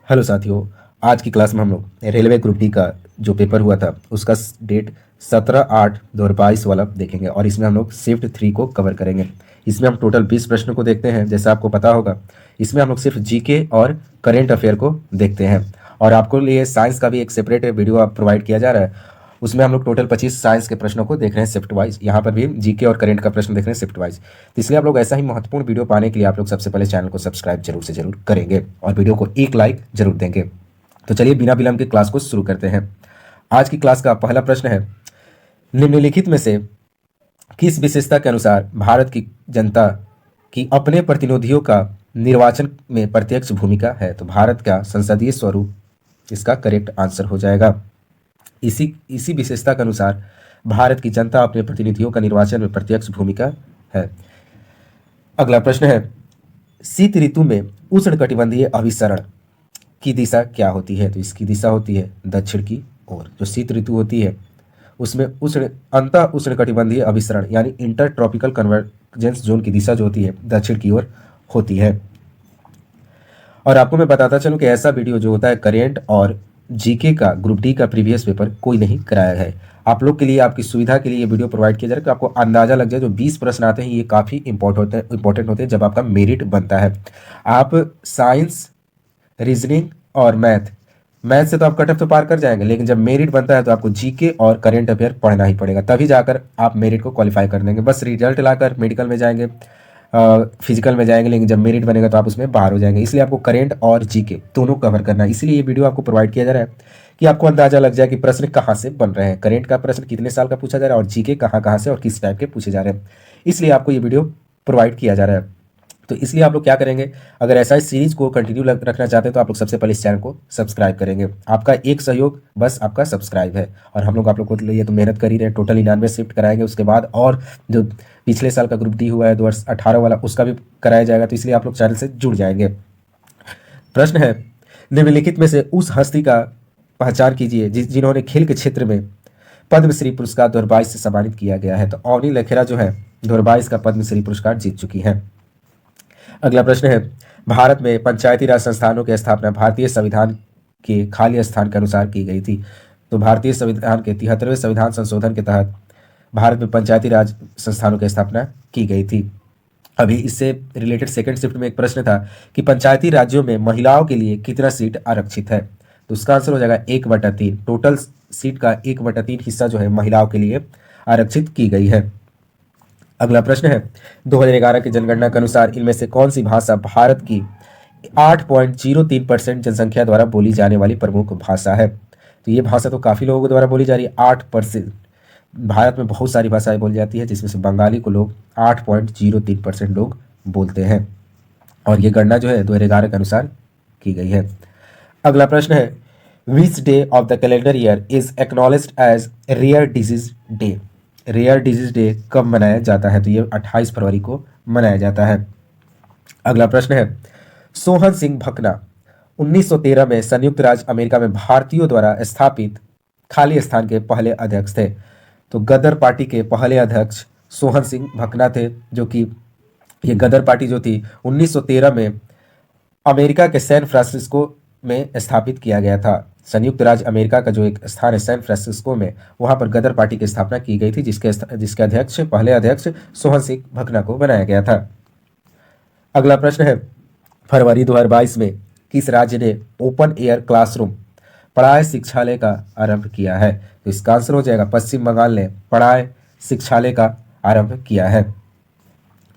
Hello साथियों। आज की क्लास में हम लोग रेलवे ग्रुप डी का जो पेपर हुआ था उसका डेट 17/8/2022 वाला देखेंगे और इसमें हम लोग शिफ्ट 3 को कवर करेंगे। इसमें हम टोटल 20 प्रश्नों को देखते हैं। जैसा आपको पता होगा, इसमें हम लोग सिर्फ जीके और करेंट अफेयर को देखते हैं और आपको लिए साइंस का भी एक सेपरेट वीडियो आप प्रोवाइड किया जा रहा है। उसमें हम लोग टोटल 25 साइंस के प्रश्नों को देख रहे हैं शिफ्ट वाइज। यहाँ पर भी जीके और करेंट का प्रश्न देख रहे हैं शिफ्ट वाइज। तो इसलिए आप लोग ऐसा ही महत्वपूर्ण वीडियो पाने के लिए आप लोग सबसे पहले चैनल को सब्सक्राइब जरूर से जरूर करेंगे और वीडियो को एक लाइक जरूर देंगे। तो चलिए बिना विलंब की क्लास को शुरू करते हैं। आज की क्लास का पहला प्रश्न है, निम्नलिखित में से किस विशेषता के अनुसार भारत की जनता की अपने प्रतिनिधियों का निर्वाचन में प्रत्यक्ष भूमिका है? तो भारत का संसदीय स्वरूप इसका करेक्ट आंसर हो जाएगा। इसी इसी विशेषता के अनुसार भारत की जनता अपने प्रतिनिधियों का निर्वाचन में प्रत्यक्ष भूमिका है। अगला प्रश्न है, शीत ऋतु में उष्णकटिबंधीय अभिसरण की दिशा क्या होती है? तो इसकी दिशा होती है दक्षिण की ओर। जो शीत ऋतु होती है उसमें अंत उष्णकटिबंधीय अभिसरण यानी इंटर ट्रॉपिकल कन्वर्जेंस जोन की दिशा जो होती है दक्षिण की ओर होती है। और आपको मैं बताता चलूं कि ऐसा वीडियो जो होता है करेंट और जीके का ग्रुप डी का प्रीवियस पेपर कोई नहीं कराया है। आप लोग के लिए, आपकी सुविधा के लिए ये वीडियो प्रोवाइड किया जा रहा है कि आपको अंदाजा लग जाए। जो 20 प्रश्न आते हैं ये काफ़ी इंपॉर्टेंट होते हैं जब आपका मेरिट बनता है। आप साइंस, रीजनिंग और मैथ से तो आप कट ऑफ तो पार कर जाएंगे, लेकिन जब मेरिट बनता है तो आपको जीके और करंट अफेयर पढ़ना ही पड़ेगा, तभी जाकर आप मेरिट को क्वालिफाई कर लेंगे। बस रिजल्ट लाकर मेडिकल में जाएंगे, फिजिकल में जाएंगे, लेकिन जब मेरिट बनेगा तो आप उसमें बाहर हो जाएंगे। इसलिए आपको करेंट और जीके दोनों कवर करना है। इसलिए ये वीडियो आपको प्रोवाइड किया जा रहा है कि आपको अंदाजा लग जाए कि प्रश्न कहाँ से बन रहे हैं। करेंट का प्रश्न कितने साल का पूछा जा रहा है और जीके कहाँ कहाँ से और किस टाइप के पूछे जा रहे हैं। इसलिए आपको ये वीडियो प्रोवाइड किया जा रहा है। तो इसलिए आप लोग क्या करेंगे, अगर ऐसा इस सीरीज को कंटिन्यू रखना चाहते हैं तो आप लोग सबसे पहले इस चैनल को सब्सक्राइब करेंगे। आपका एक सहयोग बस आपका सब्सक्राइब है और हम लोग आप लोग को लिए तो मेहनत कर ही रहे हैं। टोटल 99 शिफ्ट कराएंगे, उसके बाद और जो पिछले साल का ग्रुप डी हुआ है 2018 वाला उसका भी कराया जाएगा। तो इसलिए आप लोग चैनल से जुड़ जाएंगे। प्रश्न है, निम्नलिखित में से उस हस्ती का पहचान कीजिए जिन्होंने खेल के क्षेत्र में पद्मश्री पुरस्कार 2022 से सम्मानित किया गया है। तो अवनी लेखेरा जो है 2022 का पद्मश्री पुरस्कार जीत चुकी है। अगला प्रश्न है, भारत में पंचायती राज संस्थानों की स्थापना भारतीय संविधान के खाली स्थान के अनुसार की गई थी। तो भारतीय संविधान के 73वें संविधान संशोधन के तहत भारत में पंचायती राज संस्थानों की स्थापना की गई थी। अभी इससे रिलेटेड सेकंड शिफ्ट में एक प्रश्न था कि पंचायती राज्यों में महिलाओं के लिए कितना सीट आरक्षित है? तो उसका आंसर हो जाएगा 1/3। टोटल सीट का 1/3 हिस्सा जो है महिलाओं के लिए आरक्षित की गई है। अगला प्रश्न है, 2011 की जनगणना के अनुसार इनमें से कौन सी भाषा भारत की 8.03% जनसंख्या द्वारा बोली जाने वाली प्रमुख भाषा है? तो ये भाषा तो काफ़ी लोगों के द्वारा बोली जा रही है, 8%। भारत में बहुत सारी भाषाएं बोली जाती है जिसमें से बंगाली को लोग 8.03% लोग बोलते हैं और ये गणना जो है 2011 के अनुसार की गई है। अगला प्रश्न है, which day of the calendar year is acknowledged as rare disease day? Rare disease day कब मनाया जाता है? तो ये 28 फरवरी को मनाया जाता है। अगला प्रश्न है, सोहन सिंह भकना 1913 में संयुक्त राज्य अमेरिका में भारतीयों द्वारा स्थापित खाली स्थान के पहले अध्यक्ष थे। तो गदर पार्टी के पहले अध्यक्ष सोहन सिंह भकना थे, जो कि ये गदर पार्टी जो थी 1913 में अमेरिका के सैन फ्रांसिस्को में स्थापित किया गया था। संयुक्त राज्य अमेरिका का जो एक स्थान है सैन फ्रांसिस्को में, वहां पर गदर पार्टी की स्थापना की गई थी जिसके अध्यक्ष पहले अध्यक्ष सोहन सिंह भकना को बनाया गया था। अगला प्रश्न है, फरवरी 2022 में किस राज्य ने ओपन एयर क्लासरूम पढ़ाई शिक्षालय का आरंभ किया है? तो इसका आंसर हो जाएगा पश्चिम बंगाल ने पढ़ाई शिक्षालय का आरंभ किया है।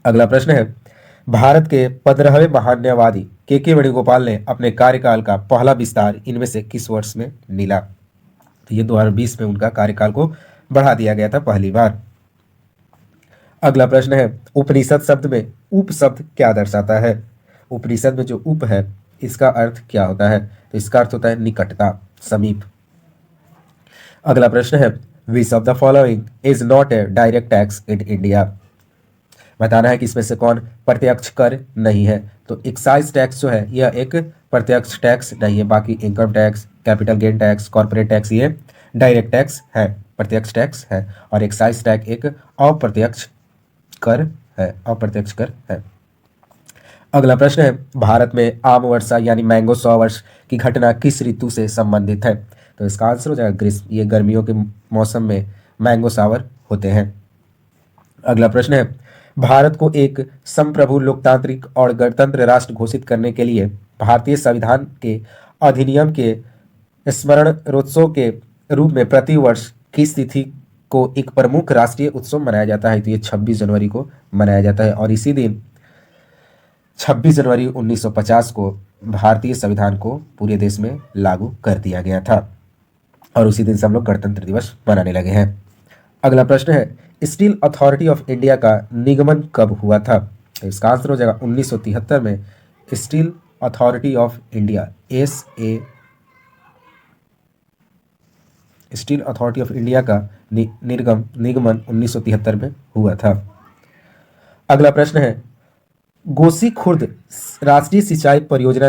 अगला प्रश्न है, भारत के 15वें महान्यायवादी के वेणुगोपाल ने अपने कार्यकाल का पहला विस्तार इनमें से किस वर्ष में मिला? तो ये 2020 में उनका कार्यकाल को बढ़ा दिया गया था पहली बार। अगला प्रश्न है, उपनिषद शब्द में उप शब्द क्या दर्शाता है? उपनिषद में जो उप है इसका अर्थ क्या होता है? तो इसका अर्थ होता है निकटता, समीप। अगला प्रश्न है, which of the following is not a direct tax in India? बताना है कि इसमें से कौन प्रत्यक्ष कर नहीं है। तो एक्साइज टैक्स जो है यह एक प्रत्यक्ष टैक्स नहीं है, बाकी income tax, capital gain tax, corporate tax ये डायरेक्ट टैक्स है, प्रत्यक्ष टैक्स है। और एक्साइज टैक्स एक अप्रत्यक्ष कर है, अप्रत्यक्ष कर है। अगला प्रश्न है, भारत में आम वर्षा यानी मैंगो शॉवर्स की घटना किस ऋतु से संबंधित है? तो इसका आंसर हो जाएगा ग्रीष्म। ये गर्मियों के मौसम में मैंगो शावर होते हैं। अगला प्रश्न है, भारत को एक संप्रभु लोकतांत्रिक और गणतंत्र राष्ट्र घोषित करने के लिए भारतीय संविधान के अधिनियम के स्मरणोत्सव के रूप में प्रति वर्ष किस तिथि को एक प्रमुख राष्ट्रीय उत्सव मनाया जाता है? तो ये 26 जनवरी को मनाया जाता है और इसी दिन 26 जनवरी 1950 को भारतीय संविधान को पूरे देश में लागू कर दिया गया था और उसी दिन से हम लोग गणतंत्र दिवस मनाने लगे हैं। अगला प्रश्न है, स्टील अथॉरिटी ऑफ इंडिया का निगमन कब हुआ था? तो इसका आंसर हो जाएगा 1973 में steel authority of India steel authority of India का निगमन 1973 में हुआ था। अगला प्रश्न है, गोसी खुर्द राष्ट्रीय सिंचाई परियोजना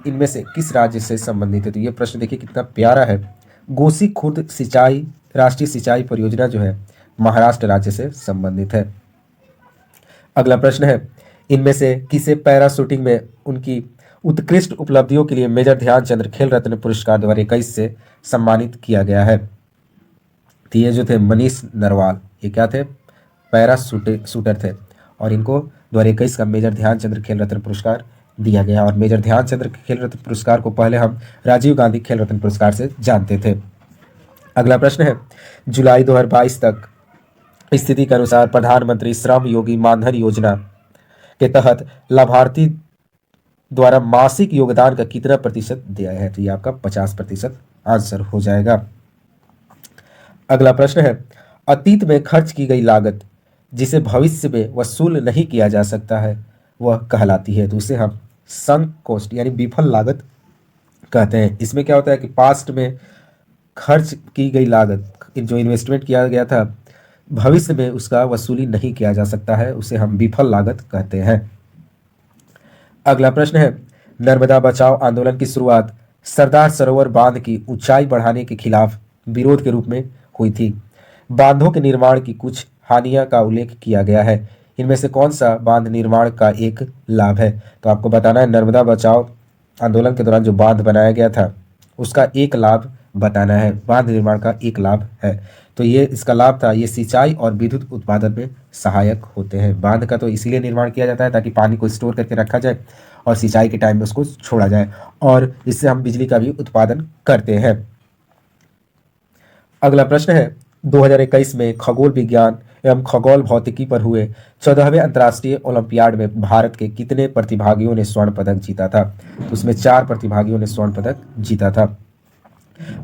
इनमें से किस राज्य से संबंधित है? तो ये प्रश्न देखिए कितना प्यारा है। गोसी खुर्द राष्ट्रीय सिंचाई परियोजना जो है महाराष्ट्र राज्य से संबंधित है। अगला प्रश्न है, इनमें से किसे पैरा शूटिंग में उनकी उत्कृष्ट उपलब्धियों के लिए मेजर ध्यानचंद खेल रत्न पुरस्कार 2021 से सम्मानित किया गया है? तो ये जो थे मनीष नरवाल, ये क्या थे? पैरा शूटर थे और इनको 2021 का मेजर ध्यानचंद खेल रत्न पुरस्कार दिया गया और मेजर ध्यानचंद खेल रत्न पुरस्कार को पहले हम राजीव गांधी खेल रत्न पुरस्कार से जानते थे। अगला प्रश्न है, जुलाई 2022 तक स्थिति के अनुसार प्रधानमंत्री श्रम योगी मानधन योजना के तहत लाभार्थी द्वारा मासिक योगदान का कितना प्रतिशत दिया है? तो ये आपका 50% आंसर हो जाएगा। अगला प्रश्न है, अतीत में खर्च की गई लागत जिसे भविष्य में वसूल नहीं किया जा सकता है वह कहलाती है? तो उसे हम संक कॉस्ट यानी विफल लागत कहते हैं। इसमें क्या होता है कि पास्ट में खर्च की गई लागत जो इन्वेस्टमेंट किया गया था भविष्य में उसका वसूली नहीं किया जा सकता है, उसे हम विफल लागत कहते हैं। अगला प्रश्न है, नर्मदा बचाओ आंदोलन की शुरुआत सरदार सरोवर बांध की ऊंचाई बढ़ाने के खिलाफ विरोध के रूप में हुई थी। बांधों के निर्माण की कुछ हानियों का उल्लेख किया गया है, इनमें से कौन सा बांध निर्माण का एक लाभ है? तो आपको बताना है नर्मदा बचाओ आंदोलन के दौरान जो बांध बनाया गया था उसका एक लाभ बताना है। बांध निर्माण का एक लाभ है, तो ये इसका लाभ था, ये सिंचाई और विद्युत उत्पादन में सहायक होते हैं। बांध का तो इसीलिए निर्माण किया जाता है ताकि पानी को स्टोर करके रखा जाए और सिंचाई के टाइम में उसको छोड़ा जाए और इससे हम बिजली का भी उत्पादन करते हैं। अगला प्रश्न है, 2021 में खगोल विज्ञान एवं खगोल भौतिकी पर हुए 14वें अंतर्राष्ट्रीय ओलंपियाड में भारत के कितने प्रतिभागियों ने स्वर्ण पदक जीता था? तो उसमें 4 प्रतिभागियों ने स्वर्ण पदक जीता था।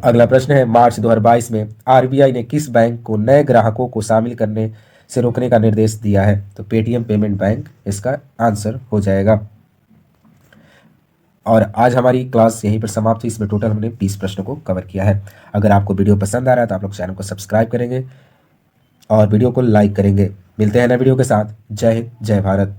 अगला प्रश्न है, मार्च 2022 में आरबीआई ने किस बैंक को नए ग्राहकों को शामिल करने से रोकने का निर्देश दिया है? तो पेटीएम पेमेंट बैंक इसका आंसर हो जाएगा। और आज हमारी क्लास यहीं पर समाप्त हुई। इसमें टोटल हमने 20 प्रश्नों को कवर किया है। अगर आपको वीडियो पसंद आ रहा है तो आप लोग चैनल को सब्सक्राइब करेंगे और वीडियो को लाइक करेंगे। मिलते हैं नए वीडियो के साथ। जय हिंद, जय भारत।